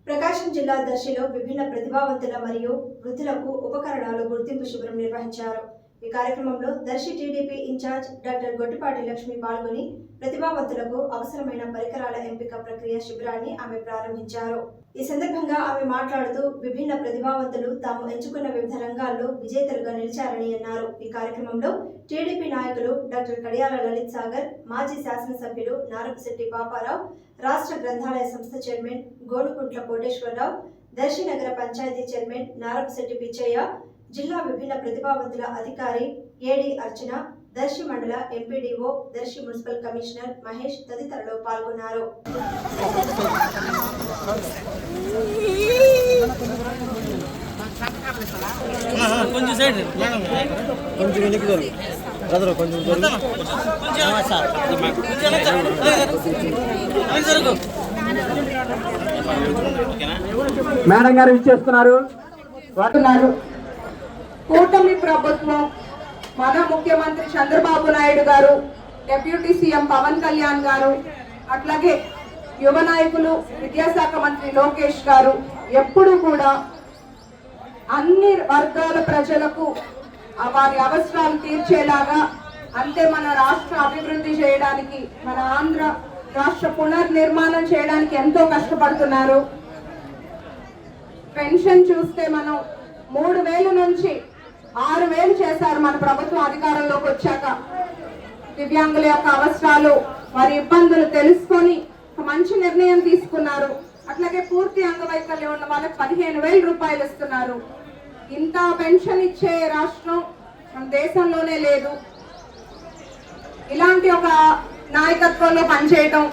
ప్రకాశం జిల్లా దర్శిలో విభిన్న ప్రతిభావంతుల మరియు వృద్ధులకు ఉపకరణాలు గుర్తింపు శిబిరం నిర్వహించారు. ఈ కార్యక్రమంలో Darsi TDP in-charge doctor Gottipati Lakshmi పాల్గొని ప్రతిభావంతులకు అవసరమైన పరికరాల ఎంపిక ప్రక్రియ శిబిరాన్ని ఆమె ప్రారంభించారు. ఈ సందర్భంగా ఆమె మాట్లాడుతూ విభిన్న ప్రతిభావంతులు తాము ఎంచుకున్న వివిధ రంగాల్లో విజేతలుగా నిలిచారని అన్నారు. ఈ కార్యక్రమంలో టీడీపీ నాయకులు డాక్టర్ కడియాల లలిత్ సాగర్, మాజీ శాసనసభ్యులు నారపశెట్టి పాపారావు, రాష్ట్ర గ్రంథాలయ సంస్థ చైర్మన్ గోనుకుంట్ల కోటేశ్వరరావు, దర్శి నగర పంచాయతీ చైర్మన్ నారపశెట్టి పిచ్చయ్య, జిల్లా విభిన్న ప్రతిభావంతుల అధికారి ఏడి అర్చన, దర్శి మండల MPDO, Darsi municipal commissioner Mahesh తదితరులు పాల్గొన్నారు. మేడం గారు ఇచ్చేస్తున్నారు. కూటమి ప్రభుత్వం, మన ముఖ్యమంత్రి చంద్రబాబు నాయుడు గారు, డిప్యూటీ సీఎం పవన్ కళ్యాణ్ గారు, అట్లాగే యువ నాయకులు విద్యాశాఖ మంత్రి లోకేష్ గారు ఎప్పుడు కూడా అన్ని వర్గాల ప్రజలకు వారి అవసరాలు తీర్చేలాగా, అంతే మన రాష్ట్ర అభివృద్ధి చేయడానికి, మన ఆంధ్ర రాష్ట్ర పునర్నిర్మాణం చేయడానికి ఎంతో కష్టపడుతున్నారు. పెన్షన్ చూస్తే మనం 3,000 నుంచి 6,000 చేశారు మన ప్రభుత్వం అధికారంలోకి వచ్చాక. దివ్యాంగుల యొక్క అవసరాలు, వారి ఇబ్బందులు తెలుసుకొని ఒక మంచి నిర్ణయం తీసుకున్నారు. అట్లాగే పూర్తి అంగవైకల్యం ఉన్న వాళ్ళకి 15,000 రూపాయలు ఇస్తున్నారు. ఇంత పెన్షన్ ఇచ్చే రాష్ట్రం మన దేశంలోనే లేదు. ఇలాంటి ఒక నాయకత్వంలో పనిచేయడం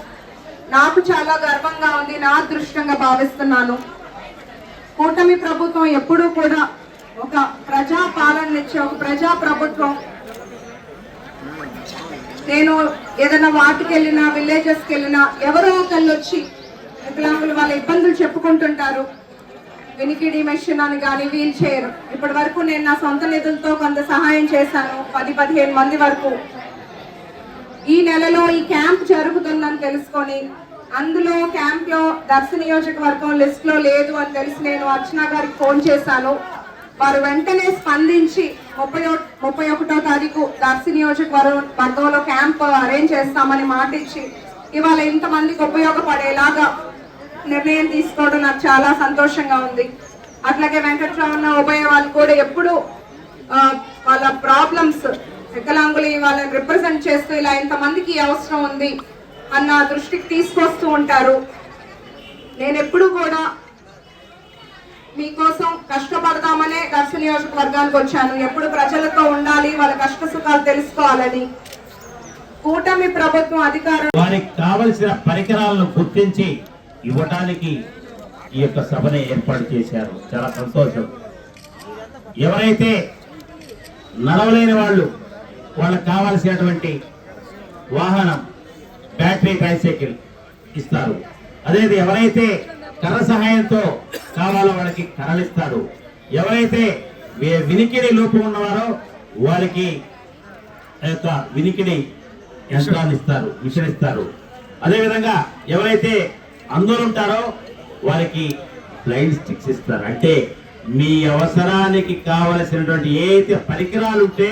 నాకు చాలా గర్వంగా ఉంది, నా అదృష్టంగా భావిస్తున్నాను. కూటమి ప్రభుత్వం ఎప్పుడూ కూడా ఒక ప్రజా పాలన ఇచ్చే ఒక ప్రజా ప్రభుత్వం. నేను ఏదైనా వాటికి వెళ్ళినా, విలేజెస్కి వెళ్ళినా ఎవరో ఒకళ్ళు వచ్చి వికలాంగులు వాళ్ళ ఇబ్బందులు చెప్పుకుంటుంటారు. వినికిడి మెషిన్ అని కానీ, వీల్ చైర్. ఇప్పటి వరకు నేను నా సొంత నిధులతో కొంత సహాయం చేశాను, 10-15 మంది వరకు. ఈ నెలలో ఈ క్యాంప్ జరుగుతుందని తెలుసుకొని, అందులో క్యాంప్ లో దర్శి నియోజకవర్గం లిస్ట్ లో లేదు అని తెలిసి నేను అర్చన గారికి ఫోన్ చేశాను. వారు వెంటనే స్పందించి 31వ తారీఖు దర్శి నియోజకవర్గంలో క్యాంప్ అరేంజ్ చేస్తామని మాట ఇచ్చి ఇవాళ ఇంతమందికి ఉపయోగపడేలాగా నిర్ణయం తీసుకోవడం నాకు చాలా సంతోషంగా ఉంది. అట్లాగే వెంకటరమణ ఉభయ వాళ్ళు కూడా ఎప్పుడు వాళ్ళ ప్రాబ్లమ్స్, వికలాంగులు వాళ్ళని రిప్రజెంట్ చేస్తూ ఇలా ఇంతమందికి అవసరం ఉంది అన్న దృష్టికి తీసుకొస్తూ ఉంటారు. నేను ఎప్పుడు కూడా మీకోసం కష్టపడదామనే దర్శి నియోజకవర్గానికి వచ్చాను. ఎప్పుడు ప్రజలతో ఉండాలి, వాళ్ళ కష్ట సుఖాలు తెలుసుకోవాలని. కూటమి ప్రభుత్వం అధికారం వారికి కావలసిన పరికరాలను గుర్తించి ఇవ్వడానికి ఈ యొక్క సభని ఏర్పాటు చేశారు. చాలా సంతోషం. ఎవరైతే నడవలేని వాళ్ళకు కావలసినటువంటి వాహనం, బ్యాటరీ ట్రైసైకిల్ ఇస్తారు. అదే ఎవరైతే కర్ర సహాయంతో కావాలో వాళ్ళకి కర్రలు ఇస్తారు. ఎవరైతే వినికిడి లోపం ఉన్నవారో వారికి వినికిడి యంత్రాన్ని ఇస్తారు, మిషన్ ఇస్తారు. అదేవిధంగా ఎవరైతే అందరూ ఉంటారో వారికి బ్లైండ్ స్టిక్స్ ఇస్తారు. అంటే మీ అవసరానికి కావలసినటువంటి ఏ పరికరాలు ఉంటే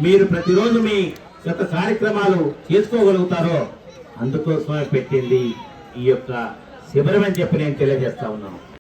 మీరు ప్రతిరోజు మీ యొక్క కార్యక్రమాలు చేసుకోగలుగుతారో అందుకోసమే పెట్టింది ఈ యొక్క శిబిరం అని చెప్పి నేను తెలియజేస్తా ఉన్నాను.